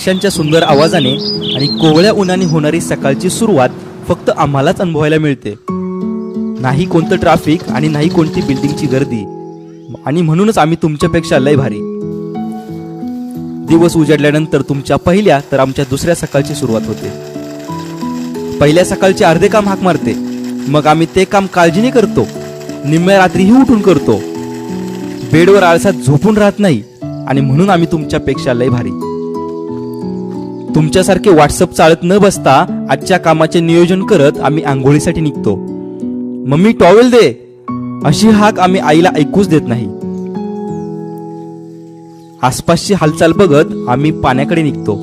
पक्ष्यांच्या सुंदर आवाजाने आणि कोवळ्या उन्हाने होणारी सकाळची सुरुवात फक्त आम्हालाच अनुभवायला मिळते. नाही कोणतं ट्रॅफिक आणि नाही कोणती बिल्डिंगची गर्दी, आणि म्हणूनच आम्ही तुमच्यापेक्षा लय भारी. दिवस उजाडल्यानंतर तुमच्या पहिल्या तर आमच्या दुसऱ्या सकाळची सुरुवात होते. पहिल्या सकाळचे अर्धे काम हाक मारते, मग आम्ही ते काम काळजीने करतो. निम्म्या रात्रीही उठून करतो. बेडवर आळसात झोपून राहत नाही, आणि म्हणून आम्ही तुमच्यापेक्षा लय भारी. तुमच्यासारखे व्हॉट्सअप चालत न बसता आजच्या कामाचे नियोजन करत आम्ही आंघोळीसाठी निघतो. मम्मी टॉवेल दे अशी हाक आम्ही आईला ऐकूच देत नाही. आसपासची हालचाल बघत आम्ही पाण्याकडे निघतो.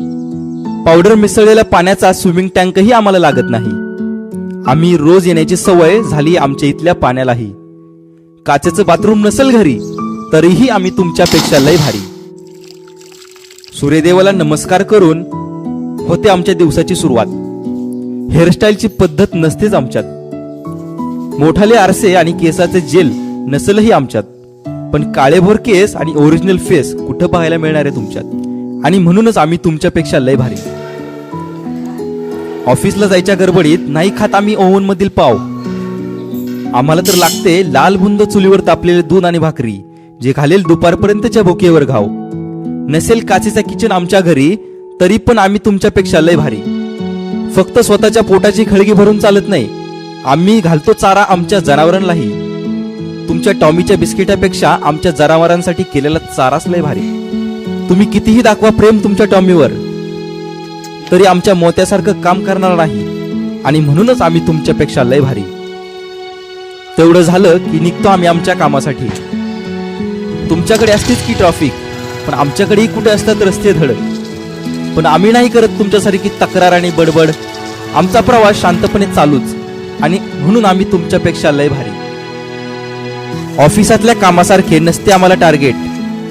पावडर मिसळलेल्या पाण्याचा स्विमिंग टँकही आम्हाला लागत नाही. आम्ही रोज येण्याची सवय झाली आमच्या इथल्या पाण्यालाही. काचेचं बाथरूम नसेल घरी तरीही आम्ही तुमच्यापेक्षा लय भारी. सूर्यदेवाला नमस्कार करून होते आमच्या दिवसाची सुरुवात. हेअरस्टाईलची पद्धत नसतेच आमच्यात. मोठाले आरसे आणि केसाचे जेल नसेलही आमच्यात, पण काळेभोर केस आणि ओरिजिनल फेस कुठं पाहायला मिळणार आहे तुमच्यात. आणि म्हणूनच आम्ही तुमच्यापेक्षा लय भारी. ऑफिसला जायच्या गडबडीत नाही खात आम्ही ओव्हन मधील पाव. आम्हाला तर लागते लाल बुंद चुलीवर तापलेले दूध आणि भाकरी, जे घालेल दुपारपर्यंतच्या भुकेवर घाव. नसेल काचेचा किचन आमच्या घरी तरी पण आम्ही तुमच्यापेक्षा लय भारी. फक्त स्वतःच्या पोटाची खळगी भरून चालत नाही, आम्ही घालतो चारा आमच्या जनावरांनाही. तुमच्या टॉमीच्या बिस्किटापेक्षा आमच्या जनावरांसाठी केलेला चाराच लय भारी. तुम्ही कितीही दाखवा प्रेम तुमच्या टॉमीवर, तरी आमच्या मोत्यासारखं काम करणार नाही, आणि म्हणूनच आम्ही तुमच्यापेक्षा लय भारी. तेवढं झालं की निघतो आम्ही आमच्या कामासाठी. तुमच्याकडे असतेच की ट्रॅफिक, पण आमच्याकडेही कुठे असतात रस्ते धड. पण आम्ही नाही करत तुमच्यासारखी तक्रार आणि बडबड. आमचा प्रवास शांतपणे चालूच, आणि म्हणून आम्ही तुमच्यापेक्षा लय भारी. ऑफिसातल्या कामासारखे नसते आम्हाला टार्गेट,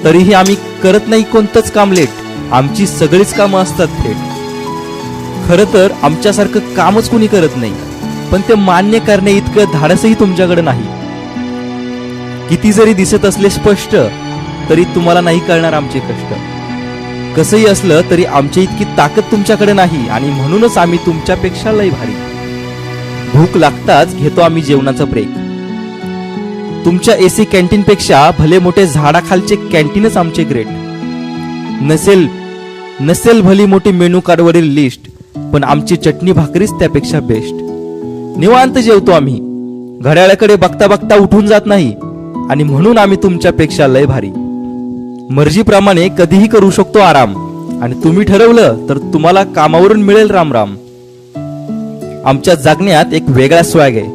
तरीही आम्ही करत नाही कोणतंच काम लेट. आमची सगळीच कामं असतात थेट. खरं तर आमच्यासारखं कामच कोणी करत नाही, पण ते मान्य करणे इतकं धाडसही तुमच्याकडे नाही. किती जरी दिसत असले स्पष्ट तरी तुम्हाला नाही कळणार आमचे कष्ट. कसंही असलं तरी आमची इतकी ताकद तुमच्याकडे नाही, आणि म्हणूनच आम्ही तुमच्यापेक्षा लय भारी. भूक लागताच घेतो आम्ही जेवणाचा ब्रेक. तुमच्या एसी कॅन्टीन पेक्षा भले मोठे झाडाखालचे कॅन्टीनच आमचे ग्रेट. नसेल भली मोठी मेनू कार्डवरील लिस्ट, पण आमची चटणी भाकरीच त्यापेक्षा बेस्ट. निवांत जेवतो आम्ही, घड्याळाकडे बघता बघता उठून जात नाही, आणि म्हणून आम्ही तुमच्यापेक्षा लय भारी. मर्जीप्रमाणे कधीही करू शकतो आराम, आणि तुम्ही ठरवलं तर तुम्हाला कामावरून मिळेल राम राम. आमच्या जगण्यात एक वेगळा स्वॅग आहे.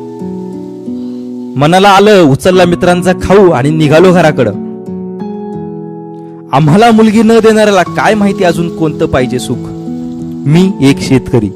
मनाला आलं उचलला मित्रांचा खाऊ आणि निघालो घराकडं. आम्हाला मुलगी न देणाऱ्याला काय माहिती अजून कोणतं पाहिजे सुख. मी एक शेतकरी.